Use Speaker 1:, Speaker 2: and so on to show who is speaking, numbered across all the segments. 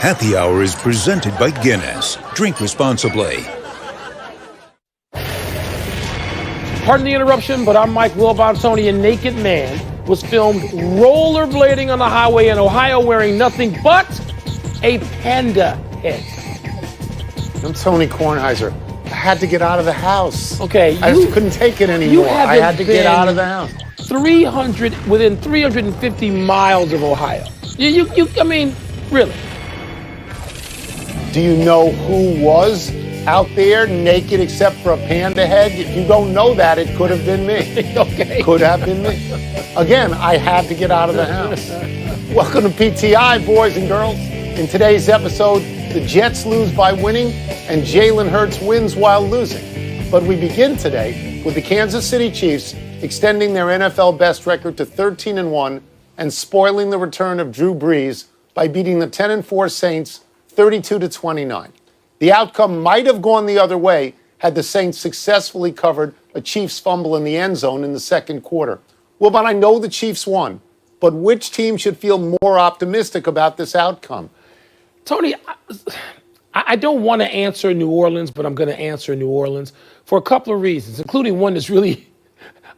Speaker 1: Happy Hour is presented by Guinness. Drink responsibly.
Speaker 2: Pardon the interruption, but I'm Mike Wilbon. Tony, a naked man was filmed rollerblading on the highway in Ohio wearing nothing but a panda head.
Speaker 3: I'm Tony Kornheiser. I had to get out of the house.
Speaker 2: Okay.
Speaker 3: I just couldn't take it anymore. I had to get out of the house.
Speaker 2: Within 350 miles of Ohio. I mean, really.
Speaker 3: Do you know who was out there naked except for a panda head? If you don't know that, it could have been me.
Speaker 2: Okay.
Speaker 3: Could have been me. Again, I had to get out of the house. Welcome to PTI, boys and girls. In today's episode, the Jets lose by winning and Jalen Hurts wins while losing. But we begin today with the Kansas City Chiefs extending their NFL best record to 13-1 and spoiling the return of Drew Brees by beating the 10-4 Saints 32-29. The outcome might have gone the other way had the Saints successfully covered a Chiefs fumble in the end zone in the second quarter. Well, but I know the Chiefs won, but which team should feel more optimistic about this outcome?
Speaker 2: Tony, I don't want to answer New Orleans, but I'm going to answer New Orleans for a couple of reasons, including one that's really,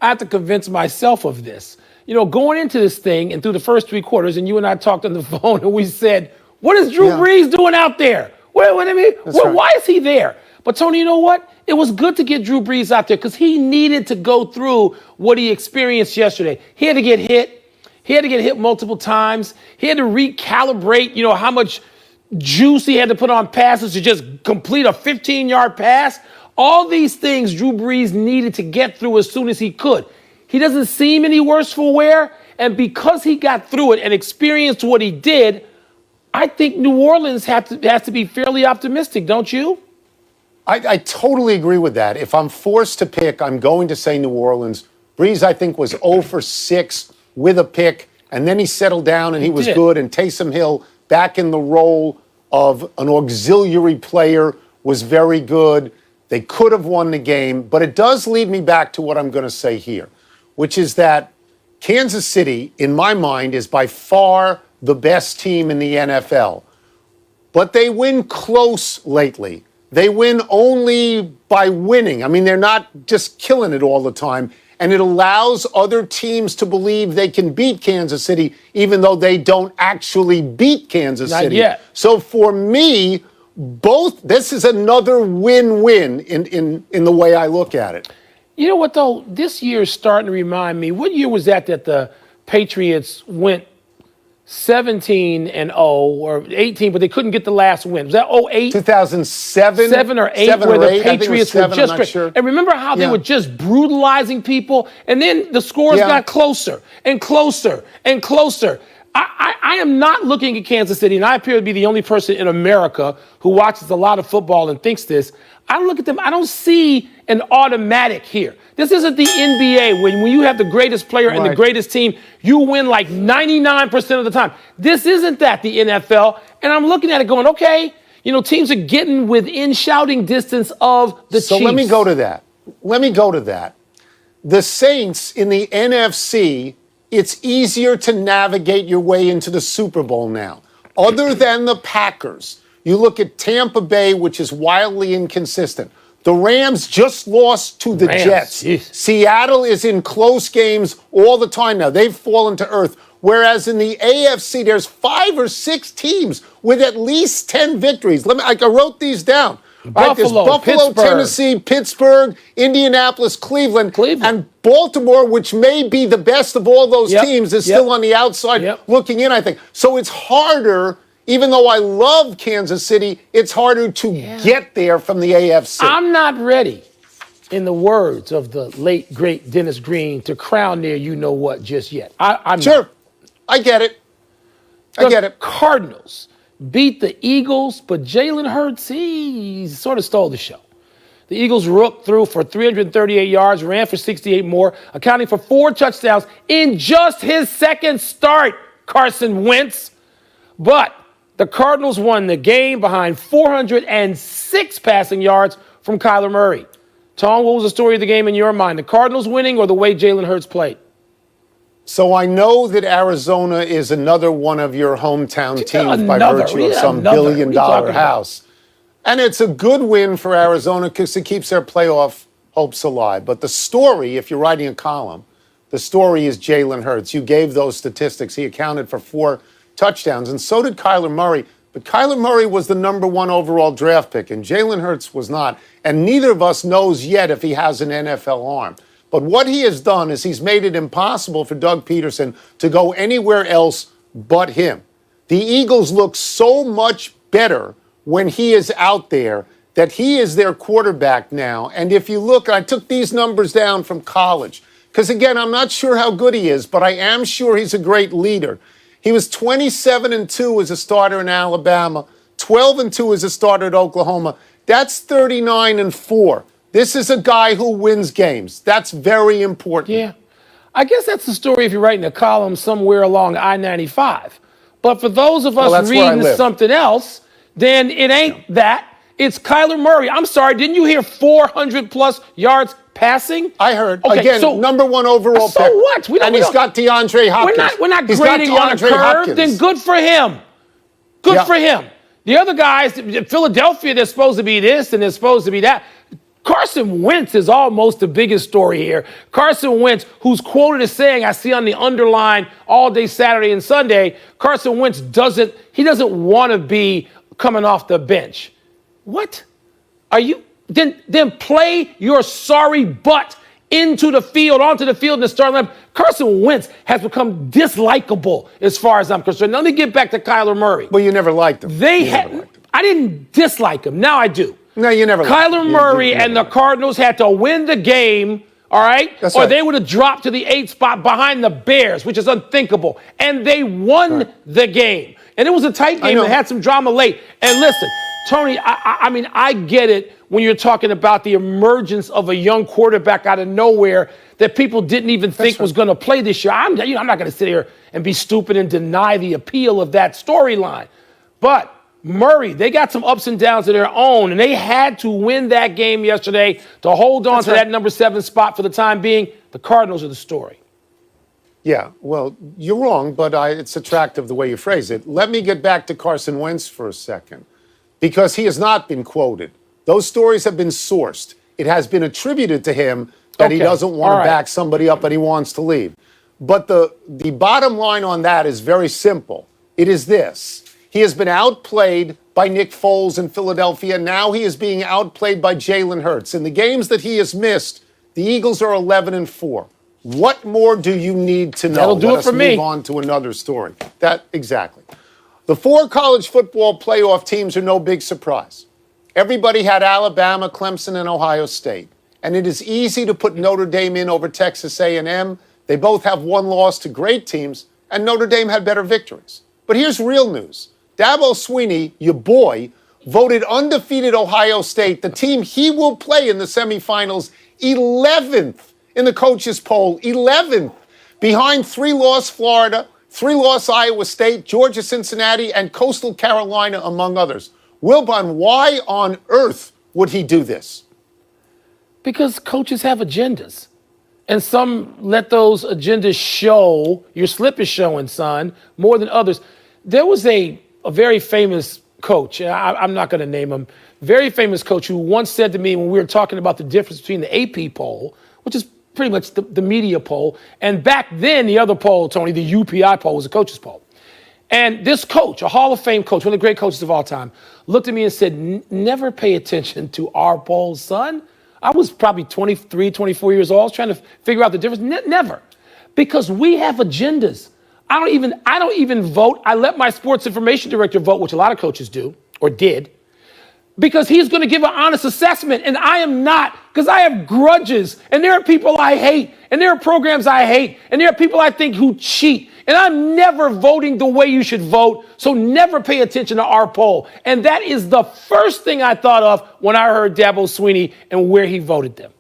Speaker 2: I have to convince myself of this. You know, going into this thing and through the first three quarters, and you and I talked on the phone and we said, what is Drew Brees doing out there? Why is he there? But Tony, you know what? It was good to get Drew Brees out there because he needed to go through what he experienced yesterday. He had to get hit. He had to get hit multiple times. He had to recalibrate, how much juice he had to put on passes to just complete a 15-yard pass. All these things Drew Brees needed to get through as soon as he could. He doesn't seem any worse for wear, and because he got through it and experienced what he did, I think New Orleans has to be fairly optimistic, don't you?
Speaker 3: I totally agree with that. If I'm forced to pick, I'm going to say New Orleans. Brees, I think, was 0 for 6 with a pick, and then he settled down and he was good, and Taysom Hill back in the role of an auxiliary player was very good. They could have won the game, but it does lead me back to what I'm going to say here, which is that Kansas City, in my mind, is by far the best team in the NFL. But they win close lately. They win only by winning. I mean, they're not just killing it all the time. And it allows other teams to believe they can beat Kansas City, even though they don't actually beat Kansas City.
Speaker 2: Not yet.
Speaker 3: So for me, this is another win-win in the way I look at it.
Speaker 2: You know what, though? This year is starting to remind me, what year was that the Patriots went 17-0 or 18, but they couldn't get the last win? Was that 08?
Speaker 3: 2007?
Speaker 2: 7 or 8, where the Patriots were just great.
Speaker 3: Sure.
Speaker 2: And remember how they were just brutalizing people? And then the scores got closer and closer and closer. I am not looking at Kansas City, and I appear to be the only person in America who watches a lot of football and thinks this. I look at them, I don't see an automatic here. This isn't the NBA when you have the greatest player and the greatest team, you win like 99% of the time. This isn't that, the NFL. And I'm looking at it going, okay, teams are getting within shouting distance of the Chiefs.
Speaker 3: So let me go to that. The Saints in the NFC, it's easier to navigate your way into the Super Bowl now. Other than the Packers, you look at Tampa Bay, which is wildly inconsistent. The Rams just lost to the Jets. Geez. Seattle is in close games all the time now. They've fallen to earth. Whereas in the AFC, there's 5 or 6 teams with at least 10 victories. I wrote these down.
Speaker 2: Buffalo, Pittsburgh.
Speaker 3: Tennessee, Pittsburgh, Indianapolis, Cleveland, and Baltimore, which may be the best of all those teams, is still on the outside looking in, I think. So it's harder. Even though I love Kansas City, it's harder to get there from the AFC.
Speaker 2: I'm not ready, in the words of the late, great Dennis Green, to crown their you-know-what just yet. I'm
Speaker 3: sure.
Speaker 2: Not.
Speaker 3: I get it. I get it.
Speaker 2: Cardinals beat the Eagles, but Jalen Hurts, he sort of stole the show. The Eagles threw for 338 yards, ran for 68 more, accounting for 4 touchdowns in just his second start, Carson Wentz. But the Cardinals won the game behind 406 passing yards from Kyler Murray. Tom, what was the story of the game in your mind? The Cardinals winning or the way Jalen Hurts played?
Speaker 3: So I know that Arizona is another one of your hometown teams by virtue of some billion-dollar house. And it's a good win for Arizona because it keeps their playoff hopes alive. But the story, if you're writing a column, the story is Jalen Hurts. You gave those statistics. He accounted for 4 touchdowns, and so did Kyler Murray. But Kyler Murray was the number 1 overall draft pick, and Jalen Hurts was not. And neither of us knows yet if he has an NFL arm. But what he has done is he's made it impossible for Doug Peterson to go anywhere else but him. The Eagles look so much better when he is out there that he is their quarterback now. And if you look, I took these numbers down from college, because again, I'm not sure how good he is, but I am sure he's a great leader. He was 27-2 as a starter in Alabama, 12-2 as a starter at Oklahoma. That's 39-4. This is a guy who wins games. That's very important.
Speaker 2: Yeah. I guess that's the story if you're writing a column somewhere along I-95. But for those of us reading something else, then it ain't that. It's Kyler Murray. I'm sorry, didn't you hear 400-plus yards passing?
Speaker 3: I heard. Okay, again, so, number 1 overall pick.
Speaker 2: So what?
Speaker 3: He's got DeAndre Hopkins.
Speaker 2: We're not grading on a curve. Hopkins. Then good for him. Good for him. The other guys, Philadelphia, they're supposed to be this and they're supposed to be that. Carson Wentz is almost the biggest story here. Carson Wentz, who's quoted as saying, I see on the underline all day Saturday and Sunday, Carson Wentz doesn't want to be coming off the bench. What? Are you? Then play your sorry butt onto the field in the starting lineup. Carson Wentz has become dislikable as far as I'm concerned. Now, let me get back to Kyler Murray.
Speaker 3: Well, you never liked him.
Speaker 2: I didn't dislike him. Now I do.
Speaker 3: No, you never.
Speaker 2: Kyler Murray and the Cardinals had to win the game, all right?
Speaker 3: That's
Speaker 2: or
Speaker 3: right.
Speaker 2: they would have dropped to the 8th spot behind the Bears, which is unthinkable. And they won the game. And it was a tight game that had some drama late. And listen, Tony, I mean, I get it when you're talking about the emergence of a young quarterback out of nowhere that people didn't even think was going to play this year. I'm not going to sit here and be stupid and deny the appeal of that storyline. But Murray, they got some ups and downs of their own, and they had to win that game yesterday to hold on to that number 7 spot for the time being. The Cardinals are the story.
Speaker 3: Yeah, well, you're wrong, but it's attractive the way you phrase it. Let me get back to Carson Wentz for a second, because he has not been quoted. Those stories have been sourced. It has been attributed to him that he doesn't want to back somebody up and he wants to leave. But the bottom line on that is very simple. It is this. He has been outplayed by Nick Foles in Philadelphia. Now he is being outplayed by Jalen Hurts. In the games that he has missed, the Eagles are 11-4. What more do you need to know?
Speaker 2: That'll do it for me.
Speaker 3: Move on to another story. Exactly. The 4 college football playoff teams are no big surprise. Everybody had Alabama, Clemson, and Ohio State. And it is easy to put Notre Dame in over Texas A&M. They both have 1 loss to great teams, and Notre Dame had better victories. But here's real news. Dabo Swinney, your boy, voted undefeated Ohio State, the team he will play in the semifinals, 11th in the coaches' poll, 11th, behind 3-loss Florida, 3-loss Iowa State, Georgia, Cincinnati, and Coastal Carolina, among others. Wilbon, why on earth would he do this?
Speaker 2: Because coaches have agendas. And some let those agendas show, your slip is showing, son, more than others. There was a very famous coach, and I'm not going to name him, very famous coach who once said to me when we were talking about the difference between the AP poll, which is pretty much the media poll, and back then the other poll, Tony, the UPI poll, was a coach's poll. And this coach, a Hall of Fame coach, one of the great coaches of all time, looked at me and said, never pay attention to our polls, son. I was probably 23, 24 years old, trying to figure out the difference. Never. Because we have agendas. I don't even vote. I let my sports information director vote, which a lot of coaches do, or did, because he's going to give an honest assessment, and I am not, because I have grudges, and there are people I hate, and there are programs I hate, and there are people I think who cheat, and I'm never voting the way you should vote, so never pay attention to our poll. And that is the first thing I thought of when I heard Dabo Swinney and where he voted them.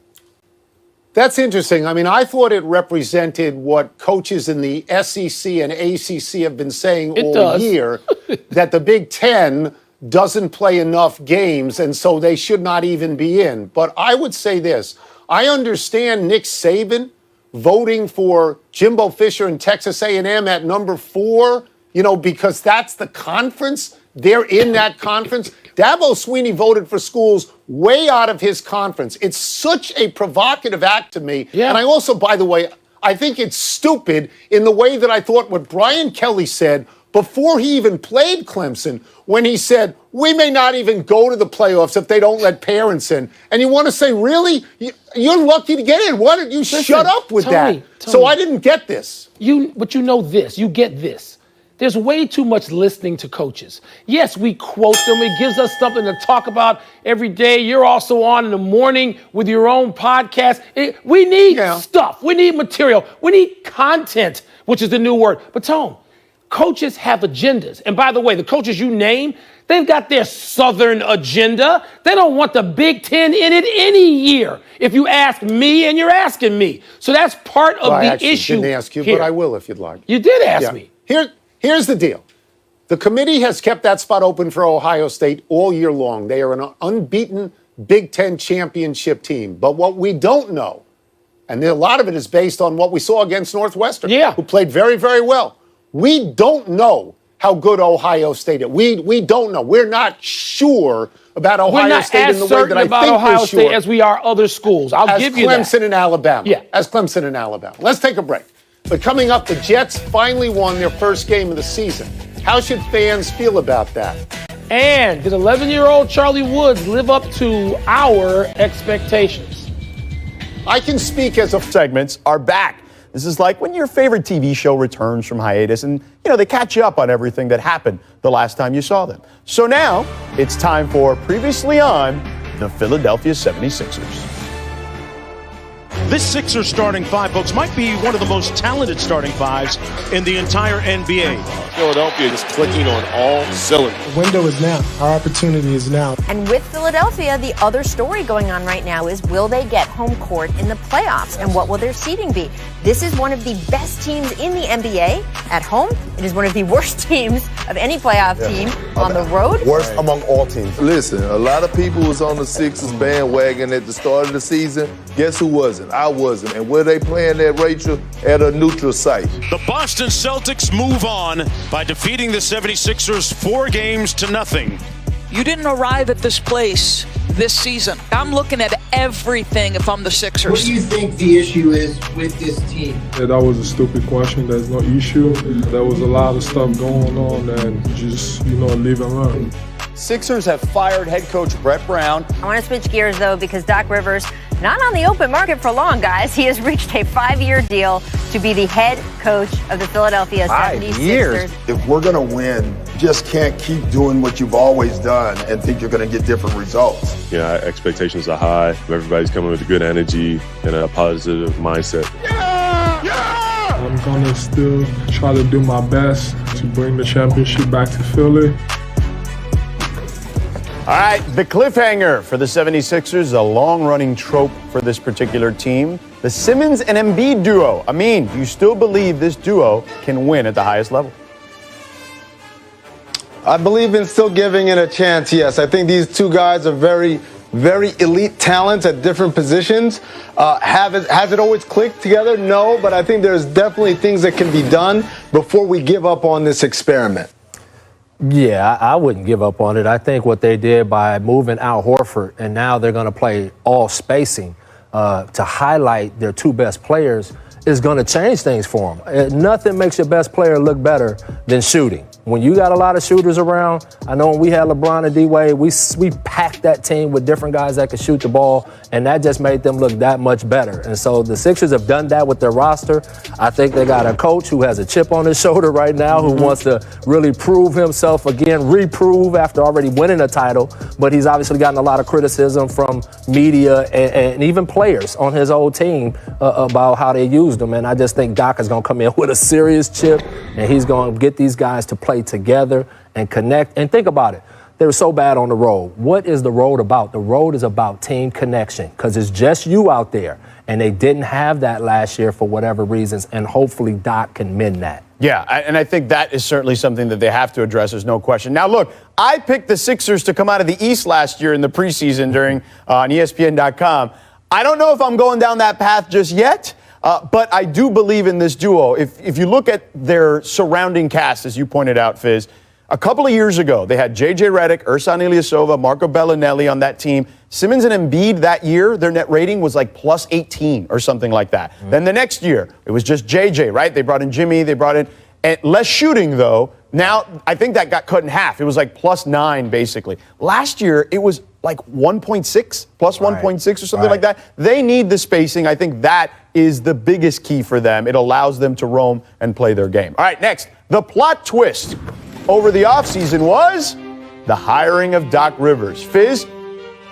Speaker 3: That's interesting. I mean, I thought it represented what coaches in the SEC and ACC have been saying all year, that the Big Ten doesn't play enough games, and so they should not even be in. But I would say this. I understand Nick Saban voting for Jimbo Fisher and Texas A&M at number 4, because that's the conference. They're in that conference. Dabo Swinney voted for schools way out of his conference. It's such a provocative act to me.
Speaker 2: Yeah.
Speaker 3: And I also, by the way, I think it's stupid in the way that I thought what Brian Kelly said before he even played Clemson, when he said, we may not even go to the playoffs if they don't let parents in. And you want to say, really? You're lucky to get in. Why don't you shut up with that? So I didn't get this.
Speaker 2: But you know this. You get this. There's way too much listening to coaches. Yes, we quote them. It gives us something to talk about every day. You're also on in the morning with your own podcast. We need stuff. We need material. We need content, which is the new word. But Tone, coaches have agendas. And by the way, the coaches you name, they've got their Southern agenda. They don't want the Big Ten in it any year, if you ask me and you're asking me. So that's part of the issue.
Speaker 3: I didn't ask you,
Speaker 2: here.
Speaker 3: but I will if you'd like.
Speaker 2: You did ask me.
Speaker 3: Here's the deal. The committee has kept that spot open for Ohio State all year long. They are an unbeaten Big Ten championship team. But what we don't know, and a lot of it is based on what we saw against Northwestern, who played very, very well. We don't know how good Ohio State is. We don't know. We're not sure about Ohio State in the way that I think we're sure.
Speaker 2: Ohio State as we are other schools. I'll give you that.
Speaker 3: As Clemson and Alabama. Yeah. As Clemson and Alabama. Let's take a break. But coming up, the Jets finally won their first game of the season. How should fans feel about that?
Speaker 2: And did 11-year-old Charlie Woods live up to our expectations?
Speaker 3: I can speak as a...
Speaker 4: Segments are back. This is like when your favorite TV show returns from hiatus and, they catch you up on everything that happened the last time you saw them. So now it's time for Previously on the Philadelphia 76ers.
Speaker 5: This Sixers starting five, folks, might be one of the most talented starting fives in the entire NBA.
Speaker 6: Philadelphia is clicking on all cylinders.
Speaker 7: The window is now. Our opportunity is now.
Speaker 8: And with Philadelphia, the other story going on right now is, will they get home court in the playoffs? And what will their seeding be? This is one of the best teams in the NBA at home. It is one of the worst teams of any playoff team on the road.
Speaker 9: Worst among all teams.
Speaker 10: Listen, a lot of people was on the Sixers bandwagon at the start of the season. Guess who wasn't? I wasn't. And where they playing at, Rachel? At a neutral site.
Speaker 5: The Boston Celtics move on by defeating the 76ers 4-0.
Speaker 11: You didn't arrive at this place this season. I'm looking at everything if I'm the Sixers.
Speaker 12: What do you think the issue is with this team?
Speaker 7: Yeah, that was a stupid question. There's no issue. There was a lot of stuff going on and just, live and learn.
Speaker 4: Sixers have fired head coach Brett Brown.
Speaker 8: I want to switch gears, though, because Doc Rivers, not on the open market for long, guys. He has reached a 5-year deal to be the head coach of the Philadelphia 76ers.
Speaker 4: 5 years?
Speaker 9: If we're going to win, you just can't keep doing what you've always done and think you're going to get different results.
Speaker 6: Expectations are high. Everybody's coming with a good energy and a positive mindset.
Speaker 7: I'm going to still try to do my best to bring the championship back to Philly.
Speaker 4: All right, the cliffhanger for the 76ers, a long-running trope for this particular team. The Simmons and Embiid duo. Amin, do you still believe this duo can win at the highest level?
Speaker 13: I believe in still giving it a chance, yes. I think these two guys are very, very elite talents at different positions. Has it always clicked together? No, but I think there's definitely things that can be done before we give up on this experiment.
Speaker 14: Yeah, I wouldn't give up on it. I think what they did by moving Al Horford, and now they're going to play all spacing to highlight their two best players, is going to change things for them. Nothing makes your best player look better than shooting. When you got a lot of shooters around, I know when we had LeBron and D-Wade, we packed that team with different guys that could shoot the ball, and that just made them look that much better. And so the Sixers have done that with their roster. I think they got a coach who has a chip on his shoulder right now, who wants to really prove himself again, reprove after already winning a title. But he's obviously gotten a lot of criticism from media and even players on his old team about how they used him. And I just think Doc is going to come in with a serious chip, and he's going to get these guys to play together and connect. And think about it. They were so bad on the road. What is the road about? The road is about team connection, because it's just you out there. And they didn't have that last year for whatever reasons, and hopefully Doc can mend that.
Speaker 4: Yeah, and I think that is certainly something that they have to address. There's no question. Now, look, I picked the Sixers to come out of the East last year in the preseason during on ESPN.com. I don't know if I'm going down that path just yet. But I do believe in this duo. If you look at their surrounding cast, as you pointed out, Fizz, a couple of years ago, they had J.J. Redick, Ersan Ilyasova, Marco Bellinelli on that team. Simmons and Embiid that year, their net rating was like plus 18 or something like that. Then the next year, it was just J.J., right? They brought in Jimmy, they brought in and less shooting, though. Now, I think that got cut in half. It was like plus 9, basically. Last year, it was like 1.6, plus 1.6 or something like that. They need the spacing. I think that is the biggest key for them. It allows them to roam and play their game. All right, next, the plot twist over the offseason was the hiring of Doc Rivers. Fizz,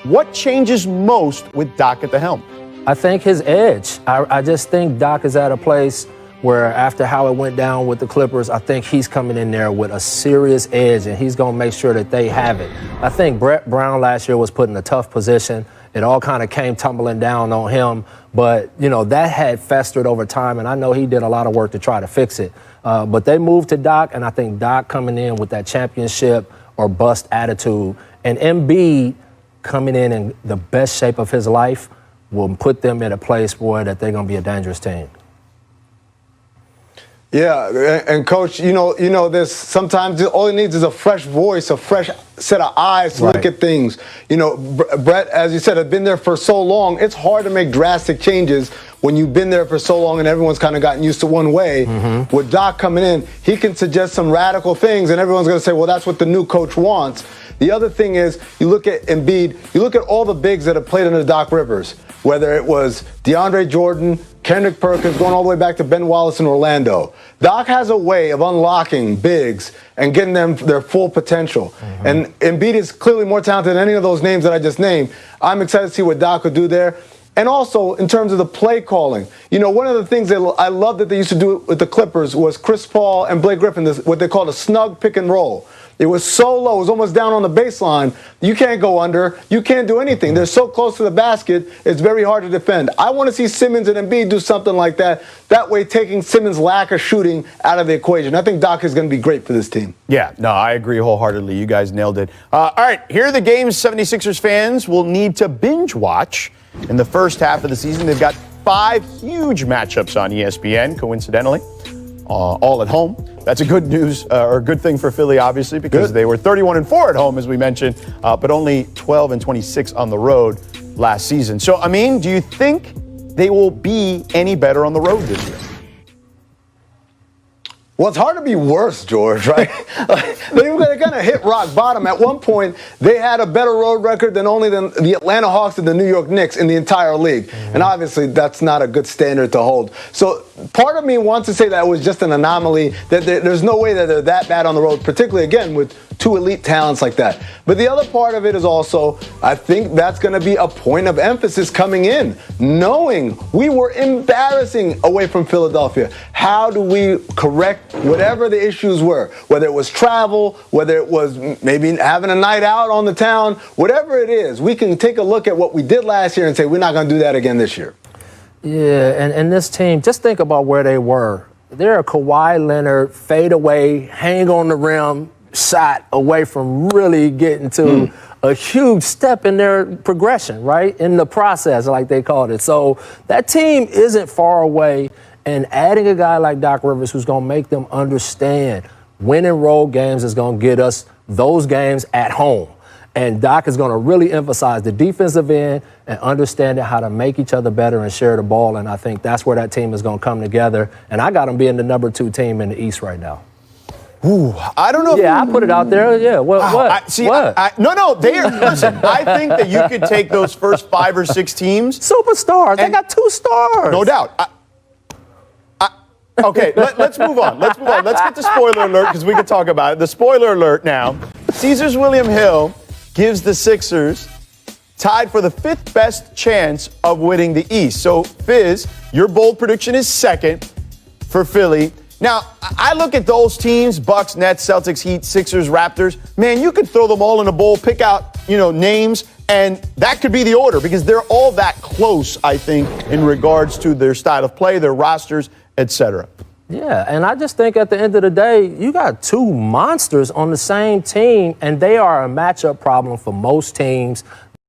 Speaker 4: what changes most with Doc at the helm?
Speaker 14: I think his edge. I just think Doc is at a place where after how it went down with the Clippers, I think he's coming in there with a serious edge, and he's going to make sure that they have it. I think Brett Brown last year was put in a tough position. It all kind of came tumbling down on him, but, you know, that had festered over time, and I know he did a lot of work to try to fix it. But they moved to Doc, and I think Doc coming in with that championship or bust attitude, and Embiid coming in the best shape of his life will put them in a place, boy, that they're going to be a dangerous team.
Speaker 13: Yeah, and Coach, you know this. Sometimes all it needs is a fresh voice, a fresh set of eyes to look at things. You know, Brett, as you said, has been there for so long. It's hard to make drastic changes when you've been there for so long and everyone's kind of gotten used to one way. With Doc coming in, he can suggest some radical things, and everyone's going to say, well, that's what the new coach wants. The other thing is, you look at Embiid, you look at all the bigs that have played under Doc Rivers, whether it was DeAndre Jordan, Kendrick Perkins, going all the way back to Ben Wallace in Orlando. Doc has a way of unlocking bigs and getting them their full potential. And Embiid is clearly more talented than any of those names that I just named. I'm excited to see what Doc could do there. And also, in terms of the play calling, you know, one of the things that I love that they used to do with the Clippers was Chris Paul and Blake Griffin, what they called a snug pick and roll. It was so low, it was almost down on the baseline. You can't go under, you can't do anything. They're so close to the basket, it's very hard to defend. I want to see Simmons and Embiid do something like that. That way, taking Simmons' lack of shooting out of the equation. I think Doc is going to be great for this team.
Speaker 4: Yeah, no, I agree wholeheartedly. You guys nailed it. All right, here are the games 76ers fans will need to binge watch in the first half of the season. They've got 5 huge matchups on ESPN, coincidentally, all at home. That's a good news, or a good thing for Philly, obviously, because they were 31-4 at home, as we mentioned, but only 12-26 on the road last season. So, Amin, do you think they will be any better on the road this year?
Speaker 13: Well, it's hard to be worse, George, right? They kind of hit rock bottom. At one point, they had a better road record than the Atlanta Hawks and the New York Knicks in the entire league. And obviously, that's not a good standard to hold. So part of me wants to say that it was just an anomaly, that there's no way that they're that bad on the road, particularly, again, with 2 elite talents like that. But the other part of it is also, I think that's going to be a point of emphasis coming in, knowing we were embarrassing away from Philadelphia. How do we correct whatever the issues were, whether it was travel, whether it was maybe having a night out on the town, whatever it is, we can take a look at what we did last year and say we're not going to do that again this year.
Speaker 14: Yeah, and this team, just think about where they were. They're a Kawhi Leonard fadeaway, hang on the rim shot away from really getting to a huge step in their progression, right? In the process, like they called it. So that team isn't far away, and adding a guy like Doc Rivers who's going to make them understand winning road games is going to get us those games at home. And Doc is going to really emphasize the defensive end and understanding how to make each other better and share the ball. And I think that's where that team is going to come together. And I got them being the number 2 team in the East right now.
Speaker 4: Ooh, I don't know.
Speaker 14: Yeah, I put it out there. Yeah, what?
Speaker 4: No, they are. Listen, I think that you could take those first 5 or 6 teams.
Speaker 14: Superstars. They got 2 stars.
Speaker 4: No doubt. Okay, let's move on. Let's get to spoiler alert because we could talk about it. The spoiler alert now. Caesars William Hill gives the Sixers tied for the 5th best chance of winning the East. So, Fizz, your bold prediction is 2nd for Philly. Now, I look at those teams, Bucks, Nets, Celtics, Heat, Sixers, Raptors. Man, you could throw them all in a bowl, pick out, names, and that could be the order because they're all that close, I think, in regards to their style of play, their rosters, etc.
Speaker 14: Yeah, and I just think at the end of the day, you got 2 monsters on the same team, and they are a matchup problem for most teams.